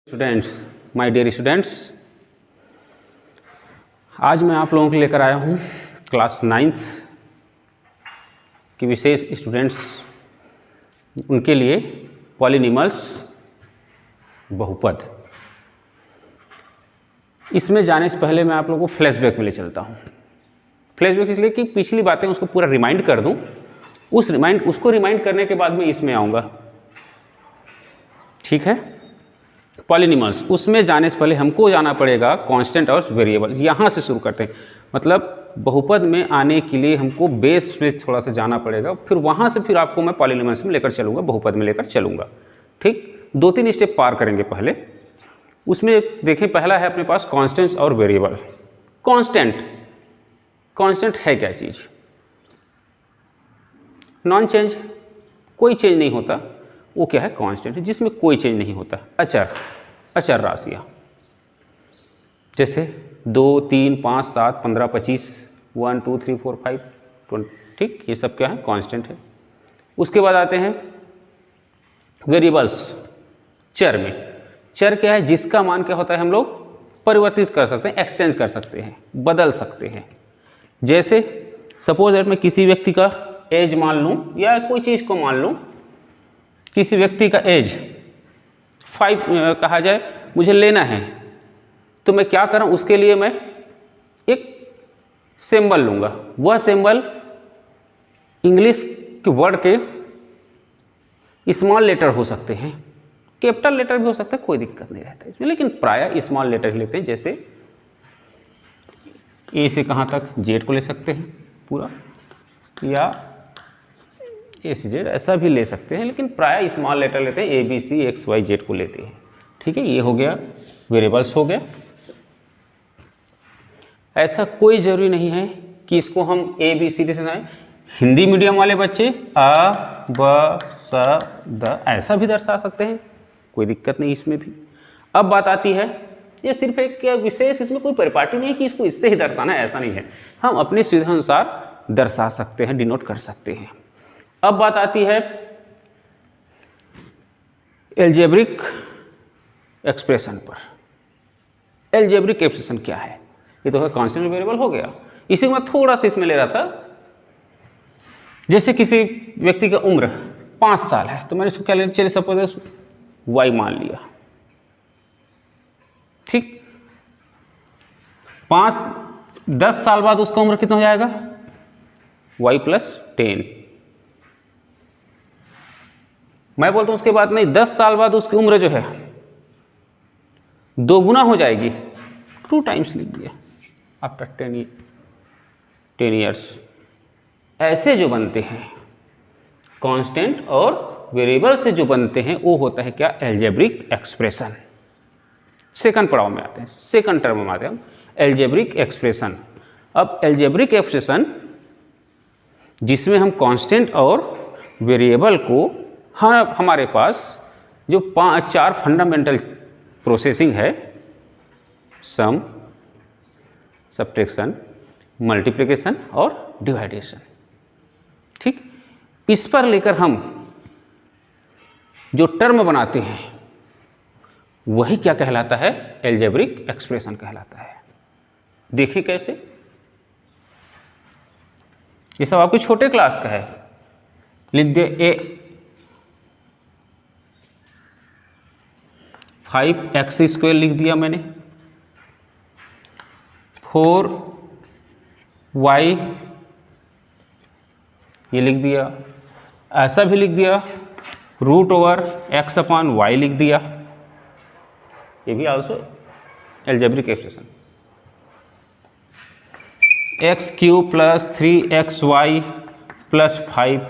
Students, my dear students, आज मैं आप लोगों के लेकर आया हूँ क्लास 9th के विशेष स्टूडेंट्स उनके लिए पॉलिनिमल्स बहुपद। इसमें जाने से पहले मैं आप लोगों को फ्लैशबैक में ले चलता हूँ। फ्लैशबैक इसलिए कि पिछली बातें उसको पूरा रिमाइंड कर दूँ, उसको रिमाइंड करने के बाद मैं इसमें आऊँगा। ठीक है, पॉलिनिमल्स, उसमें जाने से पहले हमको जाना पड़ेगा कांस्टेंट और वेरिएबल। यहाँ से शुरू करते हैं, मतलब बहुपद में आने के लिए हमको बेस में थोड़ा सा जाना पड़ेगा, फिर वहाँ से फिर आपको मैं पॉलिनिमल्स में लेकर चलूँगा, बहुपद में लेकर चलूँगा। ठीक, 2-3 स्टेप पार करेंगे पहले। उसमें देखें, पहला है अपने पास कांस्टेंट्स और वेरिएबल। कांस्टेंट है क्या चीज़? नॉन चेंज, कोई चेंज नहीं होता, वो क्या है? कांस्टेंट है, जिसमें कोई चेंज नहीं होता। अचर राशियाँ जैसे 2, 3, 5, 7, 15, 25, 1, 2, 3, 4, 5, 20। ठीक, ये सब क्या है? कांस्टेंट है। उसके बाद आते हैं वेरिएबल्स, चर में। चर क्या है? जिसका मान क्या होता है? हम लोग परिवर्तित कर सकते हैं, एक्सचेंज कर सकते हैं, बदल सकते हैं। जैसे सपोज दैट मैं किसी व्यक्ति का एज मान लूँ या कोई चीज़ को मान लूँ, किसी व्यक्ति का एज 5 कहा जाए, मुझे लेना है, तो मैं क्या करूं? उसके लिए मैं एक सिंबल लूँगा। वह सिंबल इंग्लिश के वर्ड के स्मॉल लेटर हो सकते हैं, कैपिटल लेटर भी हो सकता है, कोई दिक्कत नहीं रहता इसमें, लेकिन प्रायः स्मॉल लेटर लेते हैं। जैसे ए से कहाँ तक? जेड को ले सकते हैं पूरा, या ए से जेड ऐसा भी ले सकते हैं, लेकिन प्रायः स्मॉल लेटर लेते हैं, ABC XYZ को लेते हैं। ठीक है, ये हो गया, वेरिएबल्स हो गया। ऐसा कोई ज़रूरी नहीं है कि इसको हम ABCD से जाएं। हिंदी मीडियम वाले बच्चे अ ब स द ऐसा भी दर्शा सकते हैं, कोई दिक्कत नहीं इसमें भी। अब बात आती है, ये सिर्फ एक विशेष, इसमें कोई परिपाटी नहीं है कि इसको इससे ही दर्शाना है, ऐसा नहीं है। हम अपनी सुविधा अनुसार दर्शा सकते हैं, डिनोट कर सकते हैं। अब बात आती है एल्जेब्रिक एक्सप्रेशन पर। एल्जेब्रिक एक्सप्रेशन क्या है? ये तो है कांस्टेंट वेरिएबल हो गया। इसी को मैं थोड़ा सा इसमें ले रहा था। जैसे किसी व्यक्ति का उम्र 5 साल है, तो मैंने इसको क्या ले, चलिए सपोज Y मान लिया। ठीक, 10 साल बाद उसका उम्र कितना हो जाएगा? Y + 10। मैं बोलता हूं उसके बाद नहीं, 10 साल बाद उसकी उम्र जो है 2 गुना हो जाएगी, 2 टाइम्स लिख दिया, आफ्टर 10 ईयर्स। ऐसे जो बनते हैं कांस्टेंट और वेरिएबल से जो बनते हैं, वो होता है क्या? Algebraic expression. सेकंड पड़ाव में आते हैं, सेकंड टर्म में आते हैं हम, एल्जेब्रिक एक्सप्रेशन। अब एल्जेब्रिक एक्सप्रेशन जिसमें हम कांस्टेंट और वेरिएबल को, हाँ, हमारे पास जो 4 फंडामेंटल प्रोसेसिंग है, सम, सब्ट्रैक्शन, मल्टीप्लिकेशन और डिवाइडेशन। ठीक, इस पर लेकर हम जो टर्म बनाते हैं वही क्या कहलाता है? एल्जेब्रिक एक्सप्रेशन कहलाता है। देखिए कैसे, ये सब आपको छोटे क्लास का है। लिख दिए 5x² लिख दिया मैंने, 4y ये लिख दिया, ऐसा भी लिख दिया, √x/y लिख दिया। ये भी also algebraic expression. x³ + 3xy + 5,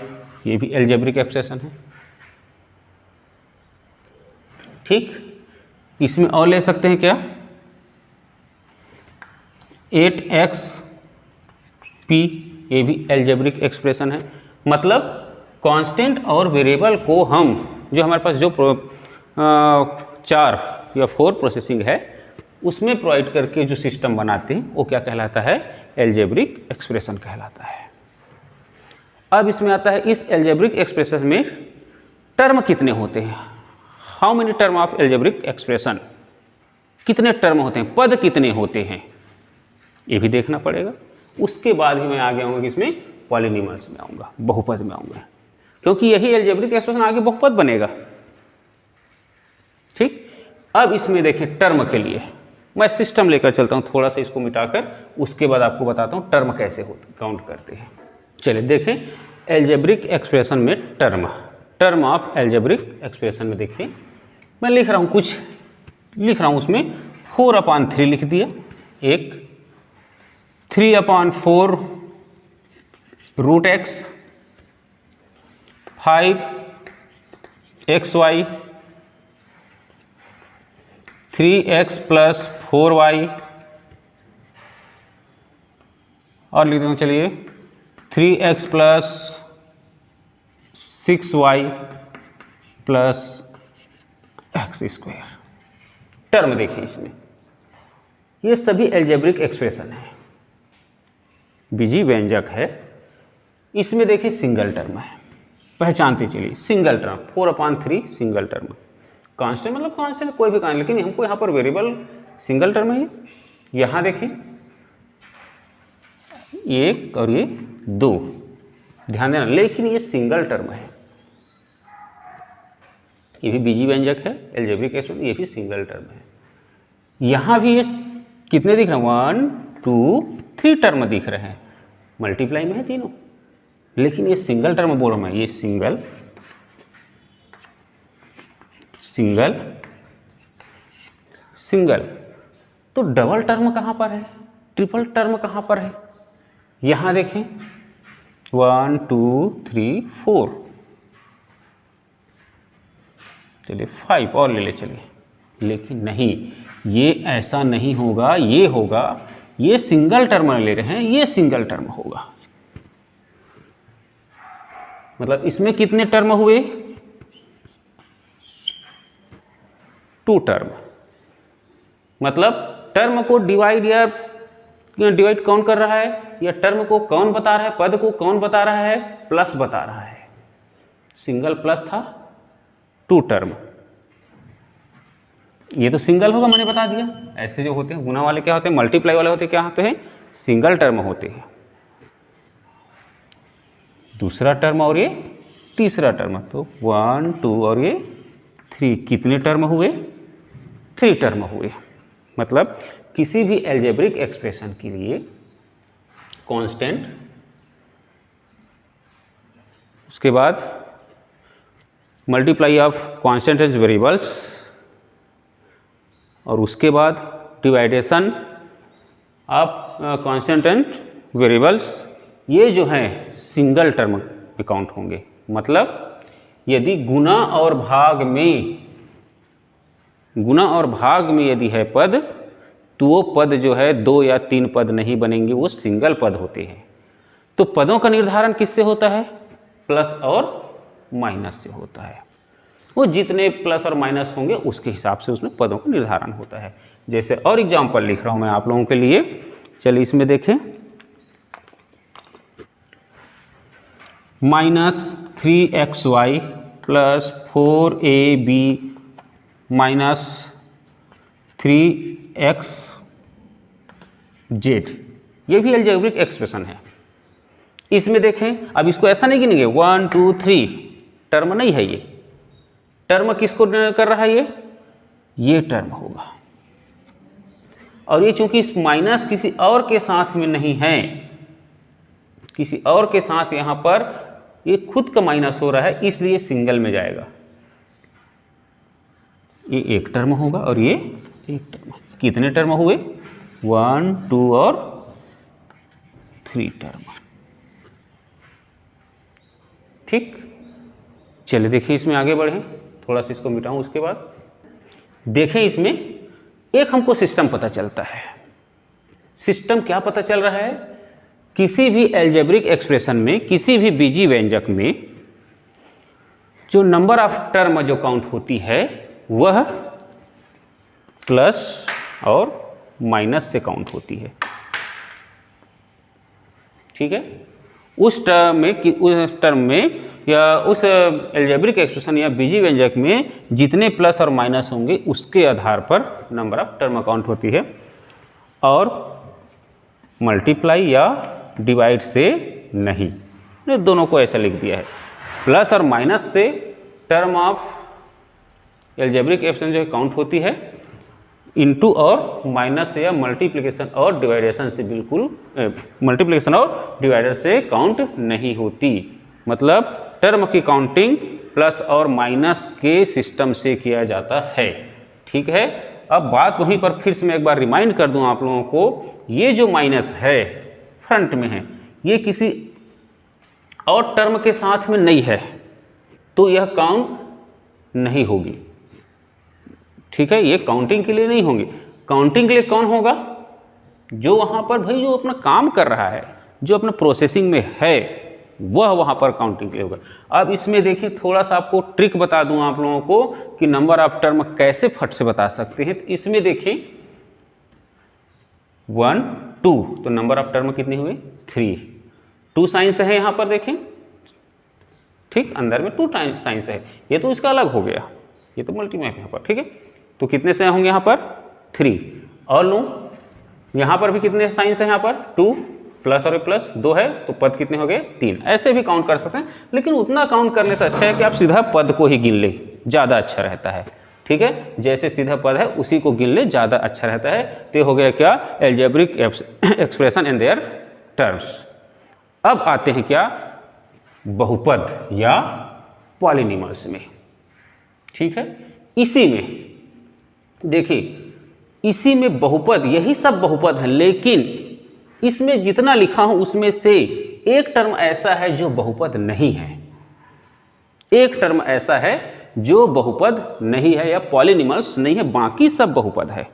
ये भी एल्जेब्रिक एक्सप्रेशन है। ठीक, इसमें और ले सकते हैं क्या? 8xp, ये भी एल्जेब्रिक एक्सप्रेशन है। मतलब कांस्टेंट और वेरिएबल को हम, जो हमारे पास जो 4 या 4 प्रोसेसिंग है, उसमें प्रोवाइड करके जो सिस्टम बनाते हैं, वो क्या कहलाता है? एल्जेब्रिक एक्सप्रेशन कहलाता है। अब इसमें आता है, इस एल्जेब्रिक एक्सप्रेशन में टर्म कितने होते हैं? How many term of algebraic expression, कितने टर्म होते हैं, पद कितने होते हैं, ये भी देखना पड़ेगा। उसके बाद ही मैं आगे आऊँगा किसमें, पॉलिनॉमियल्स में आऊँगा, बहुपद में आऊँगा, क्योंकि यही एल्जेब्रिक एक्सप्रेशन आगे बहुपद बनेगा। ठीक, अब इसमें देखें टर्म के लिए मैं सिस्टम लेकर चलता हूँ, थोड़ा सा इसको मिटाकर, उसके बाद आपको बताता हूँ टर्म कैसे होते काउंट करते हैं। चलिए देखें एल्जेब्रिक एक्सप्रेशन में टर्म ऑफ एल्जेब्रिक एक्सप्रेशन में देखिए मैं लिख रहा हूँ, कुछ लिख रहा हूँ उसमें 4/3 लिख दिया, एक 3/4 √x 5xy 3x + 4y और लिख देता हूँ, चलिए 3x + 6y + x²। टर्म देखिए इसमें, ये सभी एल्जेब्रिक एक्सप्रेशन है, बीजी व्यंजक है। इसमें देखिए सिंगल टर्म है, पहचानते चलिए single term 4/3 single term, constant मतलब कांस्टेंट कोई भी कांस्टेंट, लेकिन हमको यहाँ पर वेरिएबल सिंगल टर्म है। यहाँ देखिए 1 और ये 2, ध्यान देना, लेकिन ये सिंगल टर्म है, ये भी बीजी व्यंजक है एल्जेब्रिक एक्सप्रेशन, ये भी सिंगल टर्म है। यहाँ भी ये कितने दिख रहे हैं, 1 2 3 टर्म दिख रहे हैं, मल्टीप्लाई में है तीनों, लेकिन ये सिंगल टर्म बोल रहा हूँ मैं, ये सिंगल सिंगल सिंगल। तो डबल टर्म कहाँ पर है, ट्रिपल टर्म कहाँ पर है, यहाँ देखें 1 2 3 4, चलिए 5 और ले ले चलिए, लेकिन नहीं, ये ऐसा नहीं होगा, ये होगा, ये सिंगल टर्म ले रहे हैं, ये सिंगल टर्म होगा। मतलब इसमें कितने टर्म हुए, 2 टर्म। मतलब टर्म को डिवाइड कौन कर रहा है, या टर्म को कौन बता रहा है, पद को कौन बता रहा है, प्लस बता रहा है। सिंगल प्लस था, 2 टर्म, ये तो सिंगल होगा, मैंने बता दिया। ऐसे जो होते हैं गुना वाले क्या होते हैं, मल्टीप्लाई वाले होते हैं, क्या होते हैं, सिंगल टर्म होते हैं। दूसरा टर्म और ये तीसरा टर्म, तो 1 2 और ये 3, कितने टर्म हुए, 3 टर्म हुए। मतलब किसी भी एल्जेब्रिक एक्सप्रेशन के लिए कांस्टेंट, उसके बाद multiply of constant and variables, और उसके बाद डिवाइडेशन ऑफ कांस्टेंट एंड वेरिएबल्स, ये जो है सिंगल टर्म में काउंट होंगे। मतलब यदि गुना और भाग में यदि है पद, तो वो पद जो है 2 या 3 पद नहीं बनेंगे, वो सिंगल पद होते हैं। तो पदों का निर्धारण किससे होता है, प्लस और माइनस से होता है। वो जितने प्लस और माइनस होंगे उसके हिसाब से उसमें पदों का निर्धारण होता है। जैसे और एग्जाम्पल लिख रहा हूं मैं आप लोगों के लिए, चलिए इसमें देखें, -3xy + 4ab - 3xz, ये भी एल्जेब्रिक एक्सप्रेशन है। इसमें देखें, अब इसको ऐसा नहीं गिनेंगे 1 2 3, टर्म नहीं है, ये टर्म किसको कर रहा है, ये टर्म होगा। और ये चूंकि इस माइनस किसी और के साथ में नहीं है, किसी और के साथ यहां पर ये खुद का माइनस हो रहा है, इसलिए सिंगल में जाएगा। ये एक टर्म होगा और ये एक टर्म। कितने टर्म हुए, 1 2 और 3 टर्म। ठीक, चलिए देखिए इसमें आगे बढ़े, थोड़ा सा इसको मिटाऊं, उसके बाद देखें इसमें एक हमको सिस्टम पता चलता है। सिस्टम क्या पता चल रहा है, किसी भी एल्जेब्रिक एक्सप्रेशन में, किसी भी बीजी व्यंजक में जो नंबर ऑफ टर्म जो काउंट होती है वह प्लस और माइनस से काउंट होती है। ठीक है, उस टर्म में या उस एल्जेब्रिक एक्सप्रेशन या बीजी व्यंजक में जितने प्लस और माइनस होंगे उसके आधार पर नंबर ऑफ टर्म अकाउंट होती है, और मल्टीप्लाई या डिवाइड से नहीं। ने दोनों को ऐसा लिख दिया है, प्लस और माइनस से टर्म ऑफ एल्जेब्रिक एक्सप्रेशन जो काउंट होती है, इनटू और माइनस से या मल्टीप्लिकेशन और डिवाइडेशन से बिल्कुल मल्टीप्लिकेशन और डिवाइडर से काउंट नहीं होती। मतलब टर्म की काउंटिंग प्लस और माइनस के सिस्टम से किया जाता है। ठीक है, अब बात वहीं पर फिर से मैं एक बार रिमाइंड कर दूं आप लोगों को, ये जो माइनस है फ्रंट में है, ये किसी और टर्म के साथ में नहीं है, तो यह काउंट नहीं होगी। ठीक है, ये काउंटिंग के लिए नहीं होंगे। काउंटिंग के लिए कौन होगा? जो वहाँ पर भाई जो अपना काम कर रहा है, जो अपना प्रोसेसिंग में है, वह वहाँ पर काउंटिंग के लिए होगा। अब इसमें देखिए थोड़ा सा आपको ट्रिक बता दूं आप लोगों को कि नंबर ऑफ टर्म कैसे फट से बता सकते हैं। तो इसमें देखिए 1 2, तो नंबर ऑफ टर्म कितनी हुई? 3। 2 साइंस है यहाँ पर देखें, ठीक, अंदर में 2 साइंस है, ये तो इसका अलग हो गया, ये तो मल्टीमैप यहाँ पर। ठीक है, तो कितने से होंगे यहाँ पर? 3। और लूँ यहाँ पर भी कितने साइंस है? यहाँ पर 2 प्लस और प्लस 2 है, तो पद कितने हो गए? 3। ऐसे भी काउंट कर सकते हैं, लेकिन उतना काउंट करने से अच्छा है कि आप सीधा पद को ही गिन ले, ज़्यादा अच्छा रहता है। ठीक है, जैसे सीधा पद है उसी को गिन ले, ज़्यादा अच्छा रहता है। तो हो गया क्या? Algebraic expression in their terms. अब आते हैं क्या? बहुपद या पॉलिनिमल्स में। ठीक है, इसी में देखिए, इसी में बहुपद, यही सब बहुपद हैं, लेकिन इसमें जितना लिखा हूं उसमें से एक टर्म ऐसा है जो बहुपद नहीं है। एक टर्म ऐसा है जो बहुपद नहीं है या पॉलिनिमल्स नहीं है, बाकी सब बहुपद है।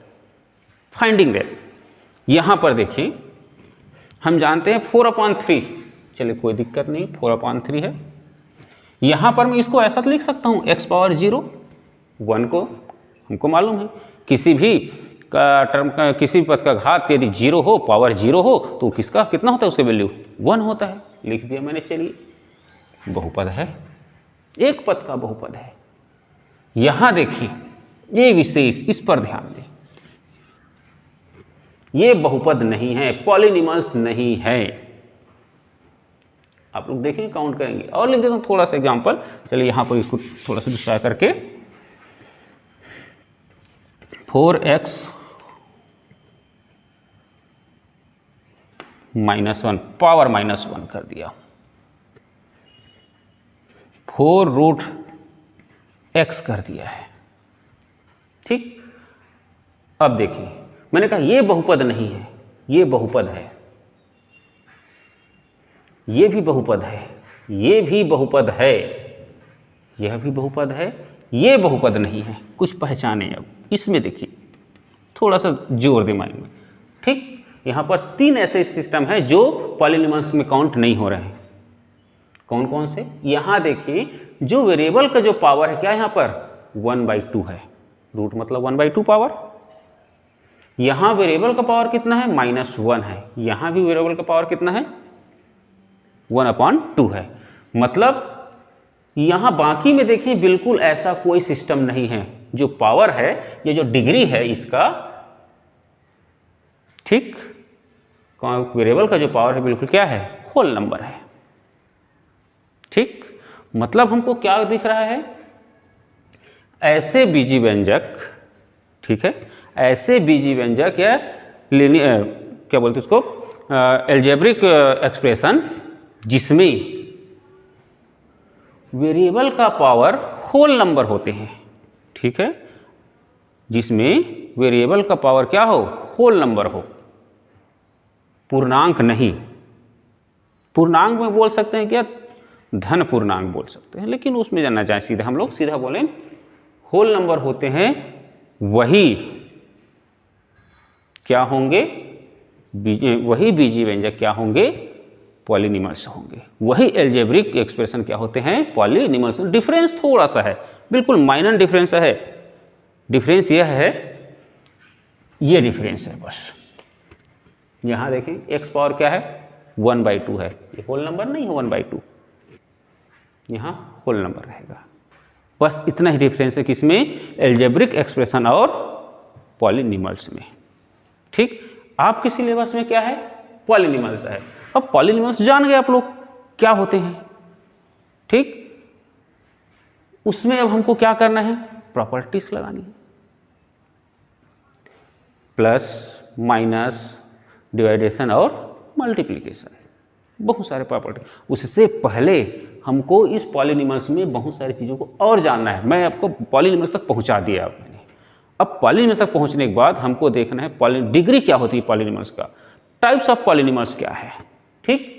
फाइंडिंग दैट, यहां पर देखिए हम जानते हैं 4/3, चलिए कोई दिक्कत नहीं, 4/3 है। यहां पर मैं इसको ऐसा लिख सकता हूं x पावर 0, 1 को हमको मालूम है, किसी भी का टर्म का किसी पद का घात यदि 0 हो, पावर 0 हो, तो किसका कितना होता है? उसका वैल्यू 1 होता है। लिख दिया मैंने, चलिए बहुपद है, एक पद का बहुपद है। यहां देखिए ये विशेष, इस पर ध्यान दें, ये बहुपद नहीं है, पॉलिनिमल्स नहीं है। आप लोग देखेंगे, काउंट करेंगे। और लिख देता हूं थोड़ा सा एग्जांपल, चलिए यहां पर इसको थोड़ा सा दूसरा करके 4x -1 पावर -1 कर दिया, 4√x कर दिया है। ठीक, अब देखिए मैंने कहा ये बहुपद नहीं है, ये बहुपद है, ये भी बहुपद है, ये भी बहुपद है, यह भी बहुपद है, ये बहुपद नहीं है। कुछ पहचाने अब इसमें देखिए, थोड़ा सा जोर दे माइंड में। ठीक, यहाँ पर 3 ऐसे सिस्टम हैं जो पॉलिनिमल्स में काउंट नहीं हो रहे हैं। कौन कौन से? यहाँ देखिए, जो वेरिएबल का जो पावर है क्या यहाँ पर 1/2 है, रूट मतलब 1/2 पावर। यहाँ वेरिएबल का पावर कितना है? -1 है। यहाँ भी वेरिएबल का पावर कितना है? 1/2 है। मतलब यहाँ बाकी में देखिए बिल्कुल ऐसा कोई सिस्टम नहीं है, जो पावर है, ये जो डिग्री है इसका, ठीक, वेरिएबल का जो पावर है बिल्कुल क्या है? होल नंबर है। ठीक, मतलब हमको क्या दिख रहा है? ऐसे बीजी व्यंजक, ठीक है, ऐसे बीजी व्यंजक या क्या बोलते उसको, एल्जेब्रिक एक्सप्रेशन जिसमें वेरिएबल का पावर होल नंबर होते हैं। ठीक है, जिसमें वेरिएबल का पावर क्या हो? होल नंबर हो, पूर्णांक नहीं। पूर्णांक में बोल सकते हैं क्या? धन पूर्णांक बोल सकते हैं, लेकिन उसमें जाना चाहे सीधा हम लोग सीधा बोलें, होल नंबर होते हैं, वही क्या होंगे? वही बीजी व्यंजक क्या होंगे? पॉलिनिमल्स होंगे। वही एल्जेब्रिक एक्सप्रेशन क्या होते हैं? पॉलिनिमल्स। डिफरेंस थोड़ा सा है, बिल्कुल माइनर डिफरेंस है। डिफरेंस यह है, ये डिफरेंस है बस। यहाँ देखें x पावर क्या है? 1/2 है, ये होल नंबर नहीं है 1/2, यहाँ होल नंबर रहेगा। बस इतना ही डिफरेंस है किसमें, एल्जेब्रिक एक्सप्रेशन और पॉलिनिमल्स में। ठीक, आपके सिलेबस में क्या है, पॉलिनिमल्स है। अब पॉलिनिमल्स जान गए आप लोग क्या होते हैं। ठीक, उसमें अब हमको क्या करना है, प्रॉपर्टीज लगानी है, प्लस माइनस डिवाइडेशन और मल्टीप्लिकेशन, बहुत सारे प्रॉपर्टी। उससे पहले हमको इस पॉलिनिमल्स में बहुत सारी चीज़ों को और जानना है। मैं आपको पॉलिनिमल्स तक पहुंचा दिया अब मैंने। अब पॉलिनिमल्स तक पहुंचने के बाद हमको देखना है डिग्री क्या होती है पॉलिनिमल्स का, टाइप्स ऑफ पॉलिनिमल्स क्या है। ठीक,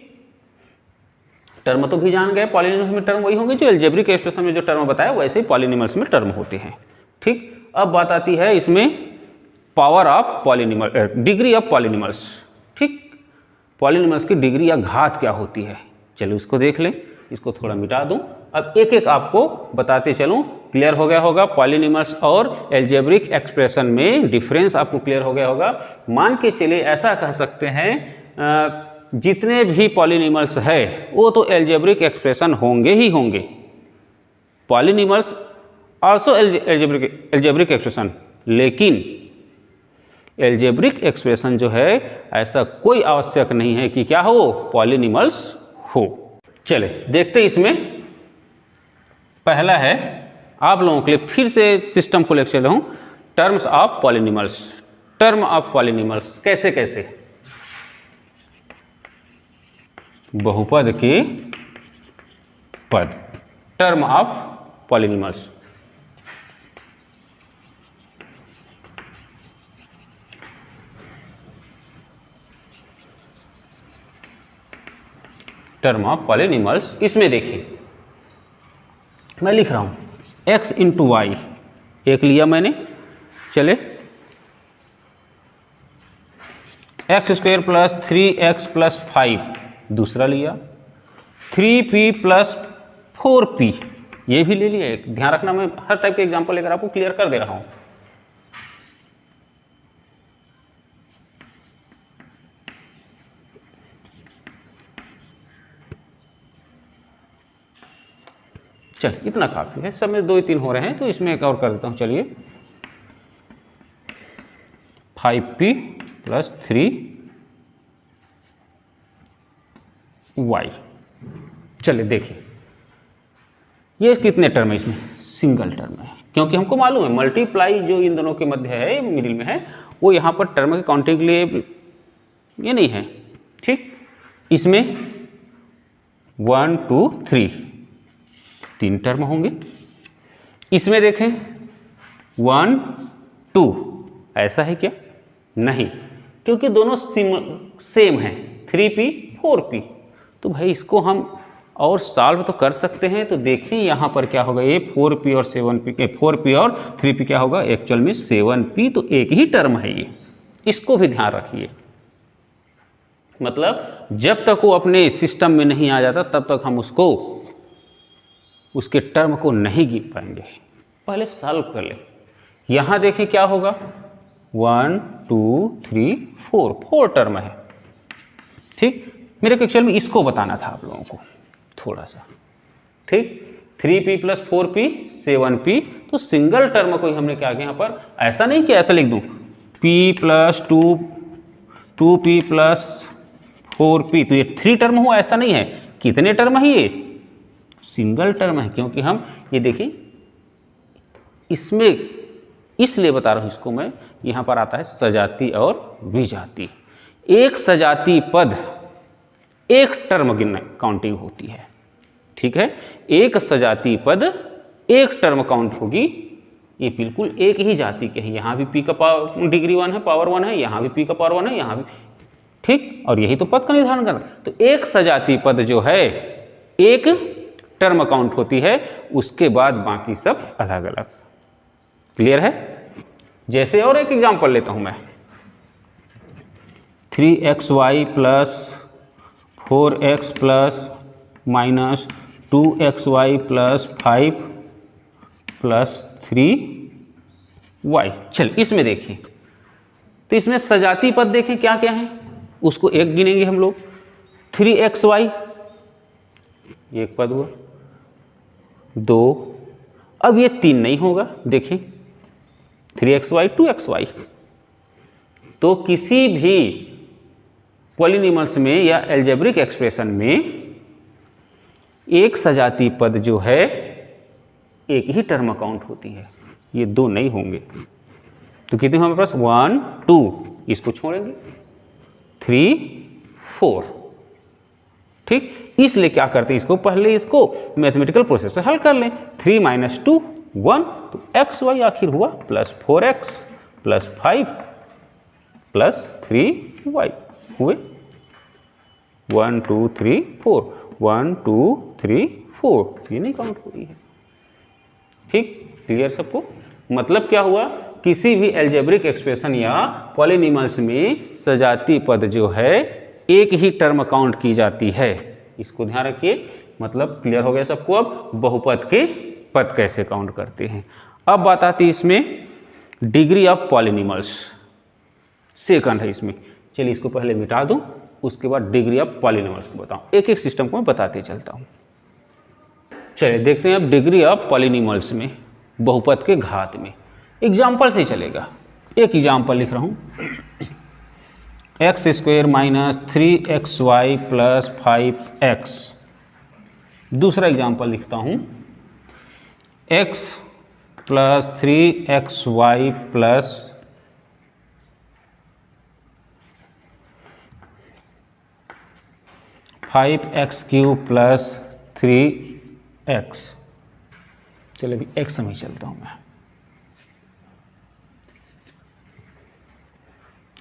टर्म तो भी जान गए, पॉलिनिमल्स में टर्म वही होंगे जो एल्जेब्रिक एक्सप्रेशन में जो टर्म बताया वैसे ही पॉलिनिमल्स में टर्म होते हैं। ठीक, अब बात आती है इसमें पावर ऑफ पॉलिनिमल, डिग्री ऑफ पॉलिनिमल्स। ठीक, पॉलिनिमल्स की डिग्री या घात क्या होती है, चलिए उसको देख लें। इसको थोड़ा मिटा दूं, अब एक एक आपको बताते चलूं, क्लियर हो गया होगा। पॉलिनिमल्स और एल्जेब्रिक एक्सप्रेशन में डिफरेंस आपको क्लियर हो गया होगा। मान के चलिए ऐसा कह सकते हैं जितने भी पॉलिनिमल्स है वो तो एल्जेब्रिक एक्सप्रेशन होंगे ही होंगे। पॉलिनिमल्स आल्सो एल्जेब्रिक एक्सप्रेशन, लेकिन एल्जेब्रिक एक्सप्रेशन जो है ऐसा कोई आवश्यक नहीं है कि क्या हो, पॉलिनिमल्स हो। चले देखते इसमें पहला है, आप लोगों के लिए फिर से सिस्टम को लेकर चल रहा हूं, टर्म्स ऑफ पॉलिनिमल्स। टर्म ऑफ पॉलिनिमल्स कैसे कैसे, बहुपद के पद, टर्म ऑफ पॉलिनिमल्स। टर्म ऑफ पॉलिनिमल्स, इसमें देखिए मैं लिख रहा हूं x इंटू वाई, एक लिया मैंने, चले x² प्लस 3x प्लस 5 दूसरा लिया, 3p प्लस 4p ये भी ले लिया। ध्यान रखना मैं हर टाइप के एग्जांपल लेकर आपको क्लियर कर दे रहा हूं। चल इतना काफी है, सब में 2 3 हो रहे हैं तो इसमें एक और कर देता हूं। चलिए 5p प्लस 3y। चलिए देखिए ये कितने टर्म है, इसमें सिंगल टर्म है, क्योंकि हमको मालूम है मल्टीप्लाई जो इन दोनों के मध्य है, मिडिल में है, वो यहाँ पर टर्म के काउंटिंग के लिए ये नहीं है। ठीक, इसमें 1 2 3 3 टर्म होंगे। इसमें देखें 1 2, ऐसा है क्या, नहीं, क्योंकि दोनों सेम हैं, 3p 4p। तो भाई इसको हम और सॉल्व तो कर सकते हैं। तो देखें यहाँ पर क्या होगा, ये 4p और 7p, 4p और 3p क्या होगा, एक्चुअल में 7p, तो एक ही टर्म है ये, इसको भी ध्यान रखिए। मतलब जब तक वो अपने सिस्टम में नहीं आ जाता तब तक हम उसको, उसके टर्म को नहीं गिन पाएंगे। पहले सॉल्व कर ले। यहाँ देखें क्या होगा, 1 2 3 4, 4 टर्म है। ठीक, मेरे को एक्चुअल में इसको बताना था आप लोगों को थोड़ा सा। ठीक, 3p प्लस 4p 7p, तो सिंगल टर्म को ही हमने क्या किया यहाँ पर, ऐसा नहीं कि ऐसा लिख दूँ p plus 2p plus 4p, तो ये 3 टर्म हुआ, ऐसा नहीं है। कितने टर्म है ये, सिंगल टर्म है, क्योंकि हम ये देखिए इसमें, इसलिए बता रहा हूँ इसको मैं, यहाँ पर आता है सजाती और विजाती। एक सजाती पद एक टर्म गिनना काउंटिंग होती है। ठीक है, एक सजाती पद एक टर्म काउंट होगी, ये बिल्कुल एक ही जाति के हैं। यहाँ भी p का पावर डिग्री 1 है, पावर 1 है, यहाँ भी p का पावर 1 है, यहाँ भी। ठीक, और यही तो पद का निर्धारण करना। तो एक सजाती पद जो है एक टर्म काउंट होती है, उसके बाद बाकी सब अलग अलग। क्लियर है। जैसे और एक एग्जांपल लेता हूं मैं, 3xy plus 4x plus minus 2xy plus 5 plus 3y। चल इसमें देखिए, तो इसमें सजाती पद देखें क्या क्या है, उसको एक गिनेंगे हम लोग। 3xy, ये एक पद हुआ, 2, अब ये 3 नहीं होगा, देखिए 3xy 2xy। तो किसी भी पॉलिनॉमियल्स में या अलजेब्रिक एक्सप्रेशन में एक सजातीय पद जो है एक ही टर्म काउंट होती है, ये 2 नहीं होंगे। तो कितने हमारे पास 1 2, इसको छोड़ेंगे 3 4, ठीक। इसलिए क्या करते हैं, इसको पहले इसको मैथमेटिकल प्रोसेस से हल कर लें। 3 - 2 1, तो एक्स वाई आखिर हुआ +4x +5 +3y हुए 1 2 3 4, 1 2 3 4, ये नहीं काउंट हो रही है, ठीक। क्लियर सबको? मतलब क्या हुआ, किसी भी अलजेब्रिक एक्सप्रेशन या पॉलिनॉमियल्स में सजातीय पद जो है एक ही टर्म काउंट की जाती है, इसको ध्यान रखिए। मतलब क्लियर हो गया सबको? अब बहुपद के पद कैसे काउंट करते हैं। अब बात आती है इसमें डिग्री ऑफ पॉलिनॉमियल्स, सेकंड है इसमें। चलिए इसको पहले मिटा दूं, उसके बाद डिग्री ऑफ पॉलिनॉमियल्स को बताऊं। एक एक सिस्टम को मैं बताते चलता हूं। चलिए देखते हैं अब डिग्री ऑफ पॉलिनॉमियल्स में, बहुपद के घात में। एग्जाम्पल से चलेगा, एक एग्जाम्पल लिख रहा हूं, x² - 3xy + 5x। दूसरा एग्जाम्पल लिखता हूं, x + 3xy + 5x³ + 3x। चलिए अभी x में चलता हूं मैं।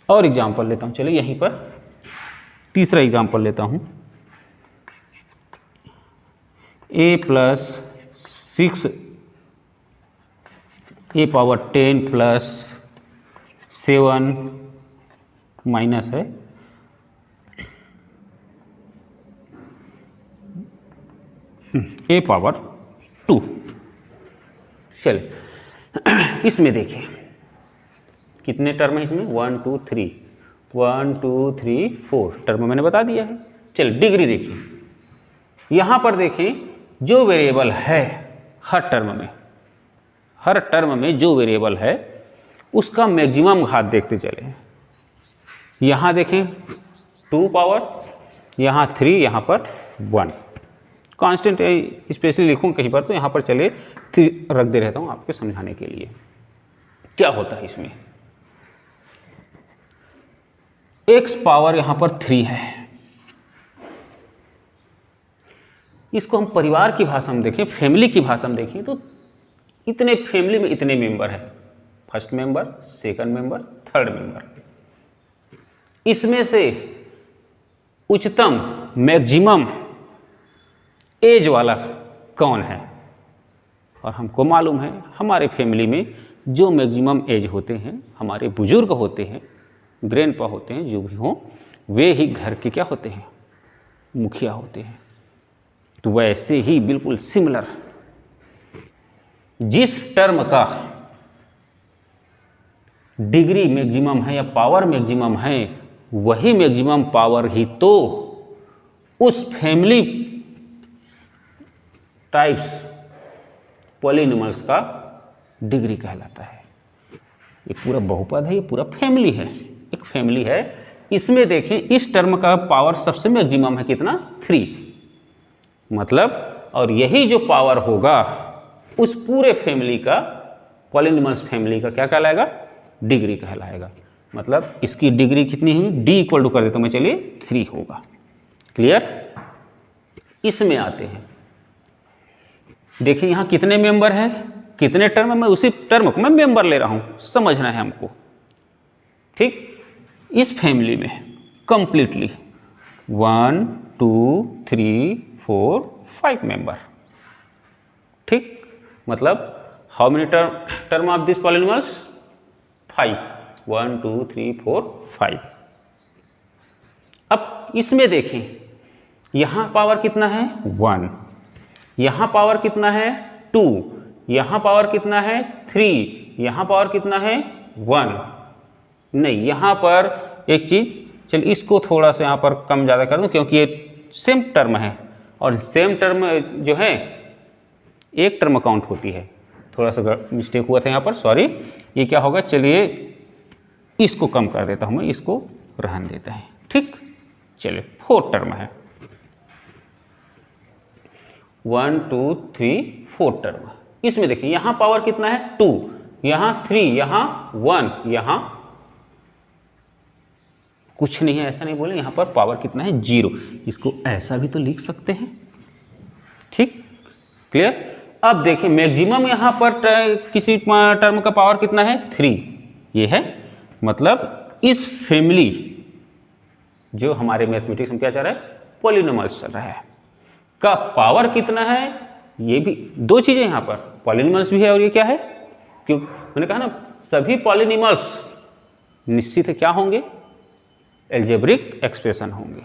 और एग्जाम्पल लेता हूं, चलिए यहीं पर तीसरा एग्जाम्पल लेता हूं, a + 6 a पावर 10 + 7 माइनस है a पावर 2। चलिए इसमें देखिए कितने टर्म है इसमें, 1 2 3, 1 2 3 4 टर्म मैंने बता दिया है। चलिए डिग्री देखिए, यहाँ पर देखें जो वेरिएबल है हर टर्म में जो वेरिएबल है उसका मैक्सिमम घात देखते चले। यहाँ देखें 2 पावर, यहाँ 3, यहाँ पर 1। कांस्टेंट स्पेशली लिखूँ कहीं पर, तो यहाँ पर चले 3 रख दे रहता हूँ आपको समझाने के लिए। क्या होता है इसमें, x पावर यहाँ पर 3 है, इसको हम परिवार की भाषा में देखें, फैमिली की भाषा में देखें, तो इतने फैमिली में इतने मेंबर हैं, first member, second member, third member. इसमें से उच्चतम मैक्सिमम एज वाला कौन है, और हमको मालूम है हमारे फैमिली में जो मैक्सिमम एज होते हैं, हमारे बुजुर्ग होते हैं, ग्रैंडपा होते हैं, जो भी हों, वे ही घर के क्या होते हैं, मुखिया होते हैं। तो वैसे ही बिल्कुल सिमिलर जिस टर्म का डिग्री मैक्सिमम है या पावर मैक्सिमम है, वही मैक्सिमम पावर ही तो उस फैमिली टाइप्स पॉलिनॉमियल्स का डिग्री कहलाता है। ये पूरा बहुपद है, ये पूरा फैमिली है, एक फैमिली है। इसमें देखें इस टर्म का पावर सबसे मैक्सिमम है कितना, 3 मतलब, और यही जो पावर होगा उस पूरे फैमिली का, पॉलिनॉमियल्स फैमिली का क्या कहलाएगा, डिग्री कहलाएगा। मतलब इसकी डिग्री कितनी हुई, d इक्वल टू कर देता हूं मैं, चलिए 3 होगा। क्लियर? इसमें आते हैं, देखिए यहाँ कितने मेंबर हैं, कितने टर्म, मैं उसी टर्म को मैं मेंबर ले रहा हूं, समझना है हमको, ठीक। इस फैमिली में कंप्लीटली 1 2 3 4 5 मेंबर, ठीक। मतलब how many term of this polynomials, 5, 1 2 3 4 5। अब इसमें देखें यहां पावर कितना है, 1, यहां पावर कितना है, 2, यहां पावर कितना है, 3, यहां पावर कितना है, 1। नहीं, यहां पर एक चीज चलिए इसको थोड़ा सा यहाँ पर कम ज़्यादा कर दूँ, क्योंकि ये सेम टर्म है और सेम टर्म जो है एक टर्म काउंट होती है। थोड़ा सा मिस्टेक हुआ था यहाँ पर, सॉरी। ये क्या होगा, चलिए इसको कम कर देता हूँ मैं, इसको रहने देते हैं, ठीक। चलिए 4 टर्म है, 1 2 3 4 टर्म। इसमें देखिए यहाँ पावर कितना है 2, यहाँ 3, यहाँ 1, यहाँ कुछ नहीं है, ऐसा नहीं बोले। यहाँ पर पावर कितना है 0। इसको ऐसा भी तो लिख सकते हैं, ठीक, क्लियर। अब देखिए मैक्सिमम यहाँ पर किसी टर्म का पावर कितना है 3। ये है मतलब इस फैमिली जो हमारे मैथमेटिक्स में क्या चल रहा है, पॉलिनोमियल्स चल रहा है, का पावर कितना है। ये भी दो चीजें यहाँ पर, पॉलिनोमियल्स भी है और ये क्या है, क्यों मैंने कहा ना सभी पॉलिनोमियल्स निश्चित है क्या होंगे, एल्जेब्रिक एक्सप्रेशन होंगे।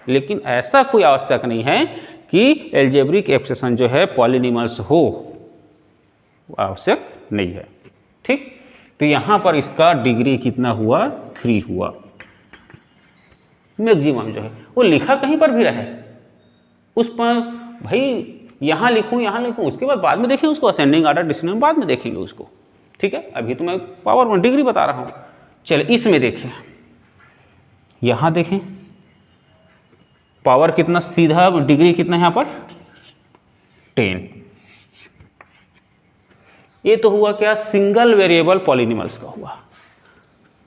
लेकिन ऐसा कोई आवश्यक नहीं है कि एल्जेब्रिक एक्सप्रेशन जो है पॉलिनोमियल्स हो, आवश्यक नहीं है, ठीक। तो यहाँ पर इसका डिग्री कितना हुआ 3 हुआ। मैक्सिमम जो है वो लिखा कहीं पर भी रहे, उस पर भाई यहाँ लिखूँ उसके बाद में देखेंगे उसको, असेंडिंग आर्डर डिसेंडिंग बाद में देखेंगे उसको, ठीक है। अभी तो मैं पावर में डिग्री बता रहा हूँ। चलिए इसमें देखिए, यहाँ देखें पावर कितना, सीधा डिग्री कितना है यहाँ पर 10। ये तो हुआ क्या, सिंगल वेरिएबल पॉलिनोमियल्स का हुआ।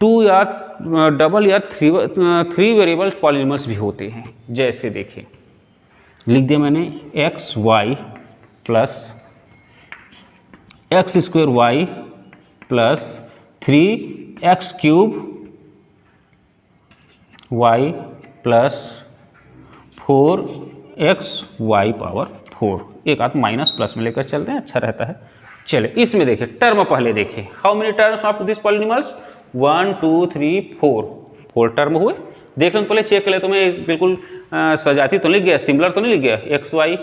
2 या डबल या 3 वेरिएबल पॉलिनोमियल्स भी होते हैं। जैसे देखें, लिख दिया मैंने x y plus x square y plus 3x cube y plus 4x y power 4। एक आध माइनस प्लस में लेकर चलते हैं, अच्छा रहता है। चले इसमें देखिए टर्म पहले देखें, how many terms of this polynomials, 1 2 3 4 term हुए। देख लो पहले, चेक कर ले, तुम्हें बिल्कुल सजाती तो नहीं लिख गया, सिमिलर तो नहीं लिख गया, एक्स वाई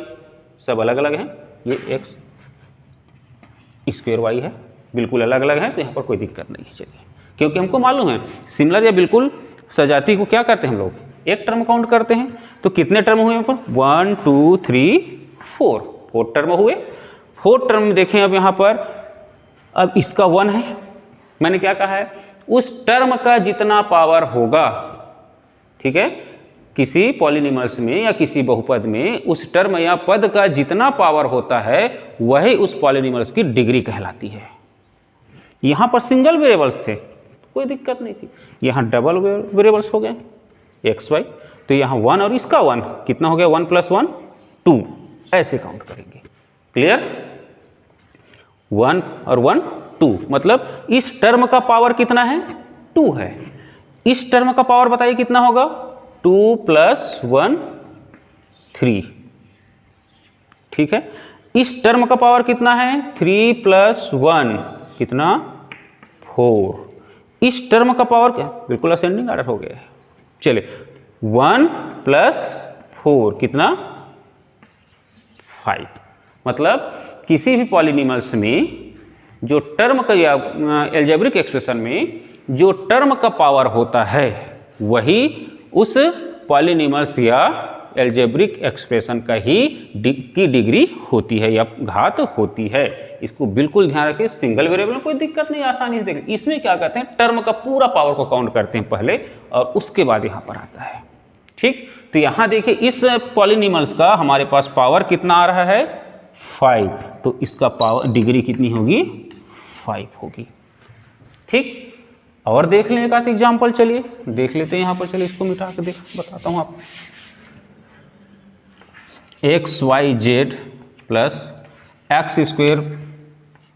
सब अलग अलग हैं। ये एक्स स्क्वायर वाई है, बिल्कुल अलग अलग है, तो यहाँ पर कोई दिक्कत नहीं है। चलिए क्योंकि हमको मालूम है सिमिलर या बिल्कुल सजाती को क्या करते हैं हम लोग, एक टर्म काउंट करते हैं। तो कितने टर्म हुए यहाँ पर 1 2 3 4 टर्म हुए। 4 टर्म देखें अब यहाँ पर, अब इसका 1 है, मैंने क्या कहा है उस टर्म का जितना पावर होगा, ठीक है, किसी पॉलिनोमियल्स में या किसी बहुपद में उस टर्म या पद का जितना पावर होता है वही उस पॉलिनोमियल्स की डिग्री कहलाती है। यहाँ पर सिंगल वेरिएबल्स थे, कोई दिक्कत नहीं थी। यहाँ डबल वेरिएबल्स हो गए एक्स वाई, तो यहाँ 1 और इसका 1 कितना हो गया, 1 + 1 2, ऐसे काउंट करेंगे। क्लियर, 1 और 1 2, मतलब इस टर्म का पावर कितना है 2 है। इस टर्म का पावर बताइए कितना होगा, 2 + 1 3, ठीक है। इस टर्म का पावर कितना है 3 + 1 कितना 4। इस टर्म का पावर क्या, बिल्कुल असेंडिंग आर्डर हो गया है। चलिए 1 + 4 कितना 5। मतलब किसी भी पॉलिनोमियल्स में जो टर्म का या एल्जेब्रिक एक्सप्रेशन में जो टर्म का पावर होता है वही उस पॉलिनोमियल्स या एल्जेब्रिक एक्सप्रेशन का ही की डिग्री होती है या घात होती है। इसको बिल्कुल ध्यान रखिए, सिंगल वेरिएबल में कोई दिक्कत नहीं, आसानी से देखें। इसमें क्या करते हैं, टर्म का पूरा पावर को काउंट करते हैं पहले और उसके बाद यहाँ पर आता है, ठीक। तो यहाँ देखिए इस पॉलिनोमियल्स का हमारे पास पावर कितना आ रहा है 5, तो इसका पावर डिग्री कितनी होगी 5 होगी, ठीक। और देख लें एक आध एग्जाम्पल, चलिए देख लेते हैं यहाँ पर। चलिए इसको मिटा के बताता हूँ आपको। X y z plus x square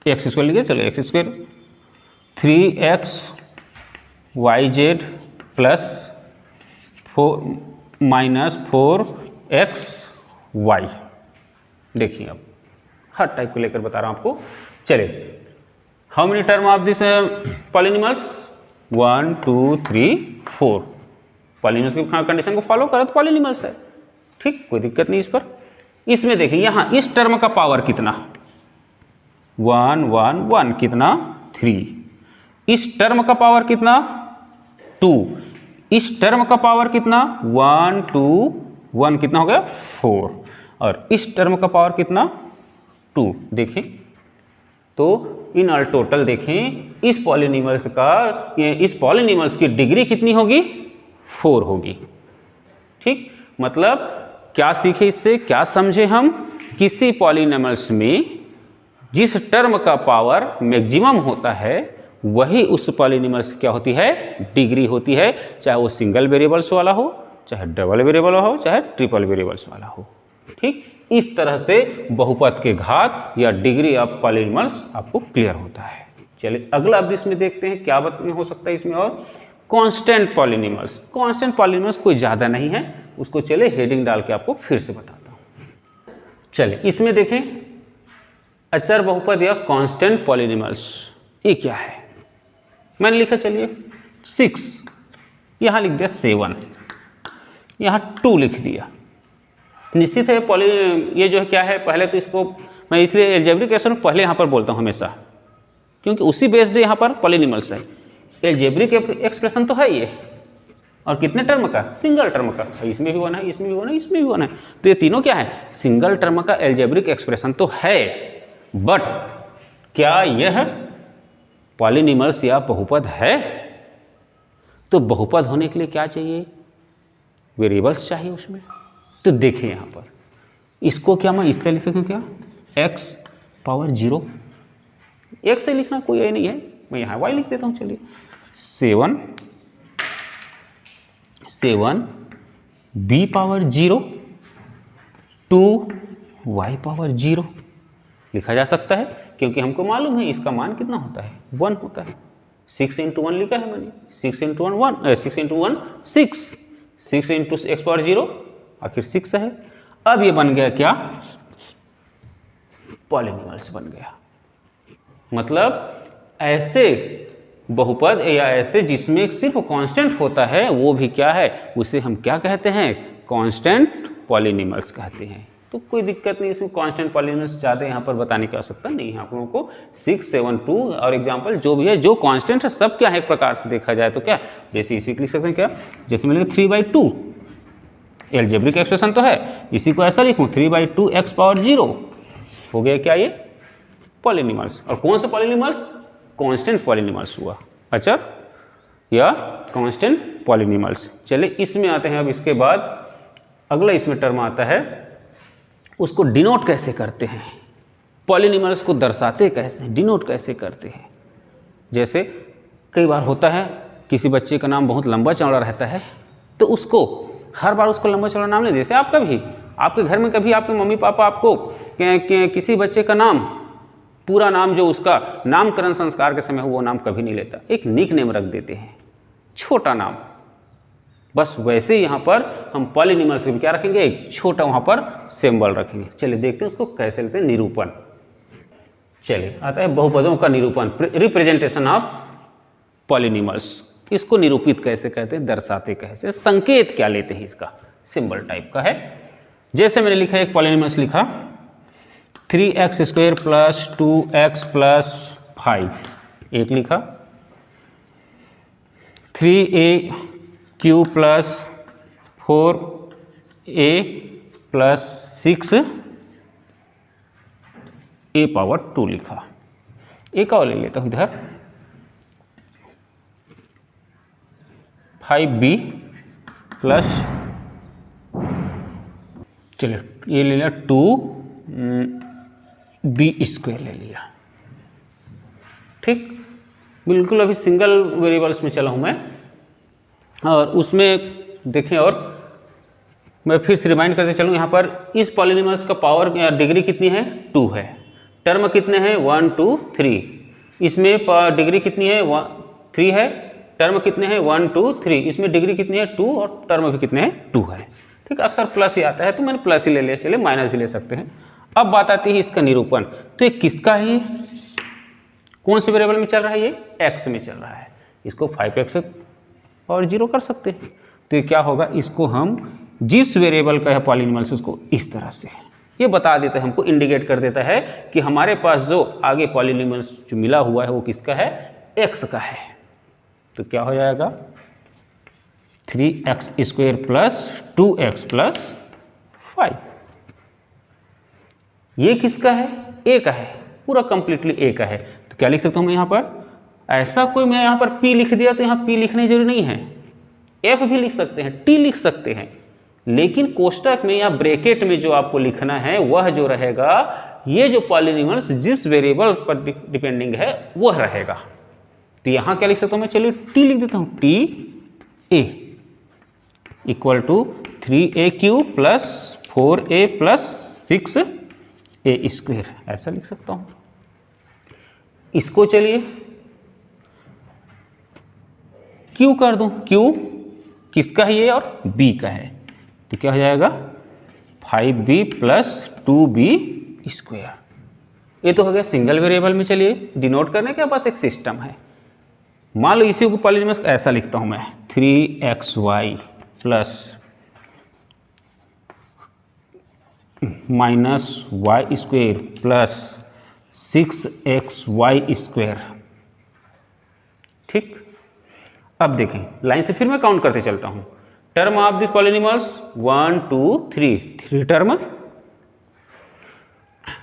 लिखिए, चलो x square 3x y z plus 4x y. देखिए अब हर टाइप को लेकर बता रहा हूँ आपको। चलिए how many term of this polynomials, 1 2 3 4। Polynomials की कंडीशन को फॉलो करो तो पॉलिनोमियल्स है, ठीक, कोई दिक्कत नहीं इस पर। इसमें देखिए यहाँ इस टर्म का पावर कितना 1 1 1 कितना 3। इस टर्म का पावर कितना 2। इस टर्म का पावर कितना 1 2 1 कितना हो गया 4 और इस टर्म का पावर कितना 2। देखें तो इन ऑल टोटल देखें इस पॉलिनॉमियल्स की डिग्री कितनी होगी 4 होगी। ठीक, मतलब क्या सीखे इससे, क्या समझे हम, किसी पॉलिनॉमियल्स में जिस टर्म का पावर मैक्सिमम होता है वही उस पॉलिनॉमियल्स क्या होती है डिग्री होती है, चाहे वो सिंगल वेरिएबल्स वाला हो, चाहे डबल वेरिएबल हो, चाहे ट्रिपल वेरिएबल्स वाला हो। ठीक, इस तरह से बहुपद के घात या डिग्री ऑफ पॉलिनॉमियल्स आपको क्लियर होता है। चलिए अगला अब इसमें देखते हैं क्या हो सकता है इसमें। और कांस्टेंट पॉलिनॉमियल्स, कांस्टेंट पॉलिनॉमियल्स कोई ज़्यादा नहीं है, उसको चले हेडिंग डाल के आपको फिर से बताता हूँ। चलिए इसमें देखें अचर बहुपद या कांस्टेंट पॉलिनॉमियल्स, ये क्या है। मैंने लिखा चलिए 6, यहाँ लिख दिया 7, यहाँ 2 लिख दिया। निश्चित है ये जो है क्या है, पहले तो इसको मैं इसलिए एल्जेब्रिक एक्सप्रेशन पहले यहाँ पर बोलता हूँ हमेशा, क्योंकि उसी बेस्ड यहाँ पर पॉलिनॉमियल्स है। एल्जेब्रिक एक्सप्रेशन तो है ये, और कितने टर्म का, सिंगल टर्म का, इसमें भी 1 है, इसमें भी 1 है, इसमें भी 1 है, तो ये तीनों क्या है सिंगल टर्म का एल्जेब्रिक एक्सप्रेशन तो है। बट क्या यह पॉलिनॉमियल्स या बहुपद है। तो बहुपद होने के लिए क्या चाहिए, वेरिएबल्स चाहिए उसमें। तो देखिए यहाँ पर इसको क्या मैं इस तरह लिख सकूँ, क्या x पावर 0, एक से लिखना कोई ये नहीं है, मैं यहाँ y लिख देता हूँ। चलिए 7 b पावर 0 2 y पावर 0 लिखा जा सकता है, क्योंकि हमको मालूम है इसका मान कितना होता है 1 होता है। 6 × 1 लिखा है मैंने, 6 × 1 6 × 1 6, 6 × x पावर 0 आखिर 6 है। अब ये बन गया क्या, पॉलिनॉमियल्स बन गया। मतलब ऐसे बहुपद या ऐसे जिसमें सिर्फ कांस्टेंट होता है वो भी क्या है, उसे हम क्या कहते हैं, कांस्टेंट पॉलिनॉमियल्स कहते हैं। तो कोई दिक्कत नहीं, इसमें कांस्टेंट पॉलिनॉमियल्स ज़्यादा यहाँ पर बताने की आवश्यकता नहीं है आप लोगों को। 6 7 2 और एग्जाम्पल जो भी है, जो कांस्टेंट है सब क्या है एक प्रकार से देखा जाए तो क्या, जैसे इसी को लिख सकते हैं क्या, जैसे मैंने 3/2 एल्जेब्रिक एक्सप्रेशन तो है, इसी को ऐसा लिखूँ 3/2 x पावर 0 हो गया क्या ये पॉलिनॉमियल्स। और कौन से पॉलिनॉमियल्स, कांस्टेंट पॉलिनॉमियल्स हुआ, अचर या कांस्टेंट पॉलिनॉमियल्स। चलिए इसमें आते हैं। अब इसके बाद अगला इसमें टर्म आता है, उसको डिनोट कैसे करते हैं, पॉलिनॉमियल्स को दर्शाते कैसे हैं, डिनोट कैसे करते हैं। जैसे कई बार होता है किसी बच्चे का नाम बहुत लंबा चौड़ा रहता है, तो उसको हर बार उसको लंबा चौड़ा नाम नहीं, जैसे आपका भी, आपके घर में कभी आपके मम्मी पापा आपको किसी बच्चे का नाम, पूरा नाम जो उसका नामकरण संस्कार के समय हो वो नाम कभी नहीं लेता, एक निक नेम रख देते हैं, छोटा नाम। बस वैसे ही यहाँ पर हम पॉलिनॉमियल्स को क्या रखेंगे, एक छोटा वहाँ पर सिंबल रखेंगे। चलिए देखते हैं उसको कैसे लेते हैं, निरूपण। चलिए आता है बहुपदों का निरूपण, रिप्रेजेंटेशन ऑफ पॉलिनॉमियल्स। इसको निरूपित कैसे कहते हैं, दर्शाते कैसे, संकेत क्या लेते हैं, इसका सिंबल टाइप का है। जैसे मैंने लिखा एक पॉलिनॉमियल्स लिखा 3x² + 2x + 5, एक लिखा 3a³ + 4a + 6a पावर 2 लिखा। एक और ले लेता हूँ इधर 5b + चलिए ये ले लिया 2b² ले लिया। ठीक, बिल्कुल अभी सिंगल वेरिएबल्स में चला हूँ मैं, और उसमें देखें। और मैं फिर से रिमाइंड करते चलूँ, यहाँ पर इस पॉलिनॉमियल्स का पावर या डिग्री कितनी है 2 है, टर्म कितने हैं 1 2 3, इसमें डिग्री कितनी है 3 है, टर्म कितने हैं 1 2 3, इसमें डिग्री कितनी है 2 और टर्म भी कितने हैं 2 है। ठीक, अक्सर प्लस ही आता है तो मैंने प्लस ही ले लिया, चलिए माइनस भी ले सकते हैं। अब बात आती है इसका निरूपण। तो ये किसका है, ये कौन से वेरिएबल में चल रहा है, ये x में चल रहा है, इसको 5x और 0 कर सकते हैं। तो ये क्या होगा, इसको हम जिस वेरिएबल का है पॉलिनॉमियल्स उसको इस तरह से ये बता देता है, हमको इंडिकेट कर देता है कि हमारे पास जो आगे पॉलिनॉमियल्स जो मिला हुआ है वो किसका है, x का है। तो क्या हो जाएगा 3x² प्लस 2x प्लस 5। ये किसका है? a का है, पूरा कंप्लीटली a का है। तो क्या लिख सकता हूँ मैं यहाँ पर? ऐसा कोई मैं यहाँ पर p लिख दिया तो यहाँ p लिखने जरूरी नहीं है, f भी लिख सकते हैं, t लिख सकते हैं, लेकिन कोष्टक में या ब्रैकेट में जो आपको लिखना है वह जो रहेगा, ये जो पॉलिनॉमियल्स जिस वेरिएबल पर डिपेंडिंग है वह रहेगा। तो यहाँ क्या लिख सकता हूँ मैं? चलिए t लिख देता हूँ, t a equal to 3a³ plus 4a plus 6a², ऐसा लिख सकता हूँ। इसको चलिए q कर दूँ, q किसका है ये और b का है, तो क्या हो जाएगा 5b प्लस 2b²। ये तो हो गया सिंगल वेरिएबल में। चलिए डिनोट करने के पास एक सिस्टम है। मान लो इसी को पॉलिनॉमियल्स ऐसा लिखता हूं मैं, 3xy plus -y² plus 6xy²। ठीक, अब देखें लाइन से फिर मैं काउंट करते चलता हूं। Term of this polynomials 1 2 3 term.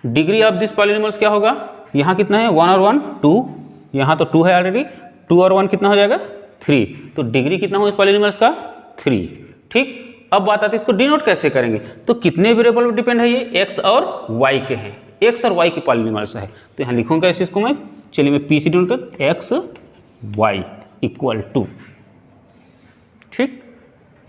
Degree of this polynomials क्या होगा? यहाँ कितना है? 1 और 1 2, यहाँ तो 2 है ऑलरेडी, 2 और 1 कितना हो जाएगा? 3। तो डिग्री कितना हो इस पॉलिनॉमियल्स का? 3। ठीक, अब बात आती है इसको डिनोट कैसे करेंगे। तो कितने वेरिएबल पर डिपेंड है ये? x और y के हैं, x और y के पॉलिनॉमियल्स है। तो यहाँ लिखूंगा इस इसको मैं, चलिए मैं p से डिनोट कर x y इक्वल टू। ठीक,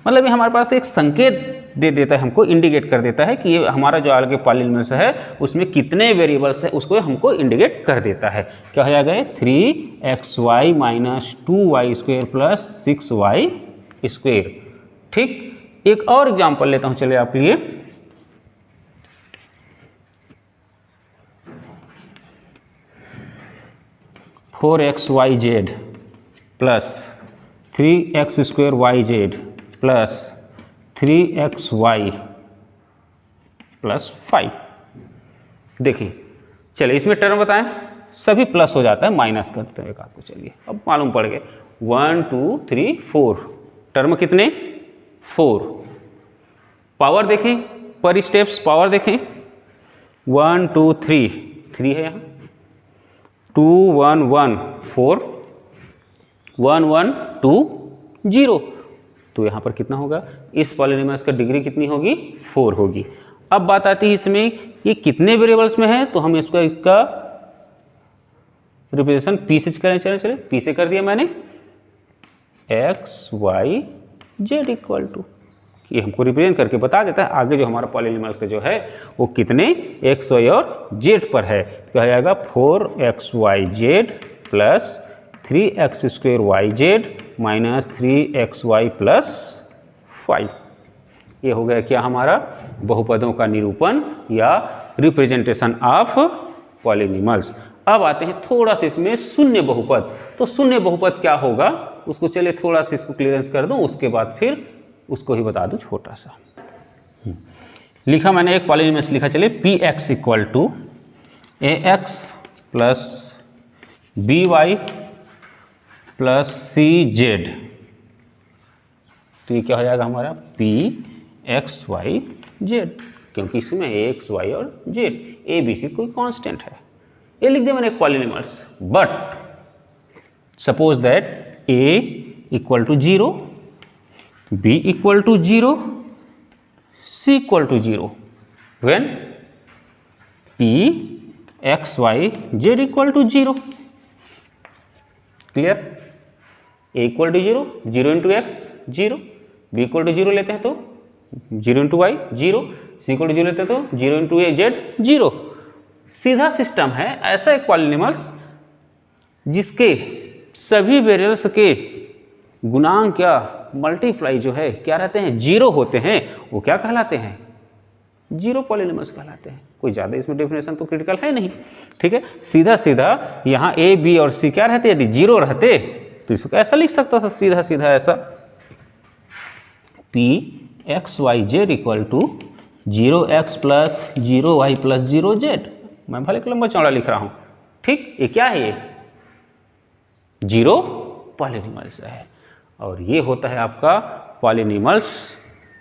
मतलब ये हमारे पास एक संकेत दे देता है, हमको इंडिकेट कर देता है कि ये हमारा जो आगे पॉलिनॉमियल्स है उसमें कितने वेरिएबल्स है उसको हमको इंडिकेट कर देता है। क्या हो जाएगा? 3xy minus 2y² plus 6y²। ठीक, एक और एग्जांपल लेता हूं, चलिए आप लिए। Four xyz plus 3x² plus 3xy plus 5। देखिए, चलिए इसमें टर्म बताएं, सभी प्लस हो जाता है, माइनस करते हुए आपको। चलिए अब मालूम पड़ गए, 1 2 3 4 टर्म कितने? 4। पावर देखें, पर स्टेप्स पावर देखें, 1 2 3 है यहाँ, 2 1 1 4 1 1 2 0। तो यहाँ पर कितना होगा? इस पॉलिनॉमियल्स का डिग्री कितनी होगी? 4 होगी। अब बात आती है इसमें ये कितने वेरिएबल्स में है, तो हम इसका रिप्रेजेंटेशन p से करें। चले p से कर दिया मैंने, x y z equal to, ये हमको रिप्रेजेंट करके बता देता है आगे जो हमारा पॉलिनॉमियल्स का जो है वो कितने x y और z पर है। तो क्या जाएगा? 4xyz plus 3x²yz minus 3xy plus 5। ये हो गया क्या? हमारा बहुपदों का निरूपण या रिप्रेजेंटेशन ऑफ पॉलिनॉमियल्स। अब आते हैं थोड़ा सा इसमें शून्य बहुपद। तो शून्य बहुपद क्या होगा उसको चलिए थोड़ा सा इसको क्लियरेंस कर दूं, उसके बाद फिर उसको ही बता दूं छोटा सा। लिखा मैंने एक पॉलिनॉमियल्स लिखा, चलिए px equal to ax plus by plus cz। तो ये क्या हो जाएगा हमारा? pxyz, क्योंकि इसमें ax y और z a b c कोई कांस्टेंट है। ये लिख दिया मैंने एक polynomials. But suppose that a equal to 0, b equal to 0, c equal to 0 when pxyz equal to 0। Clear? a equal to 0, 0 into x 0, b equal to 0 लेते हैं तो 0 into y 0, c equal to 0 लेते हैं तो 0 into ए Z 0। सीधा system है। ऐसा एक पॉलिनॉमियल्स जिसके सभी वेरिएबल्स के गुणांक या मल्टीप्लाई जो है क्या रहते हैं? 0 होते हैं, वो क्या कहलाते हैं? 0 पॉलिनॉमियल्स कहलाते हैं। कोई ज़्यादा इसमें डेफिनेशन तो क्रिटिकल है नहीं। ठीक है, सीधा सीधा यहाँ a b और c क्या रहते? यदि 0 रहते तो इसको ऐसा लिख सकता था, सीधा सीधा ऐसा, pxyz equal to 0x plus 0y plus 0z। मैं भले लंबा चौड़ा लिख रहा हूँ। ठीक, ये क्या है? ये 0 पॉलिनॉमियल्स है। और ये होता है आपका पॉलिनिमल्स।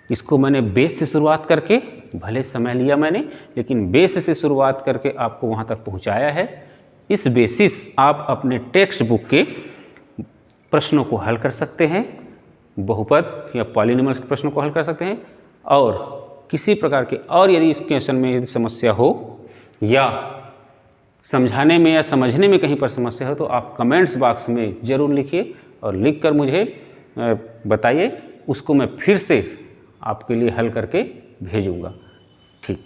इसको मैंने बेस से शुरुआत करके, भले समय लिया मैंने, लेकिन बेस से शुरुआत करके आपको वहाँ तक पहुँचाया है। इस बेसिस आप अपने टेक्स्ट बुक के प्रश्नों को हल कर सकते हैं, बहुपद या पॉलिनिमल्स के प्रश्नों को हल कर सकते हैं। और किसी प्रकार के और यदि इस क्वेश्चन में यदि समस्या हो या समझाने में या समझने में कहीं पर समस्या हो तो आप कमेंट्स बॉक्स में ज़रूर लिखिए और लिखकर मुझे बताइए, उसको मैं फिर से आपके लिए हल करके भेजूँगा। ठीक।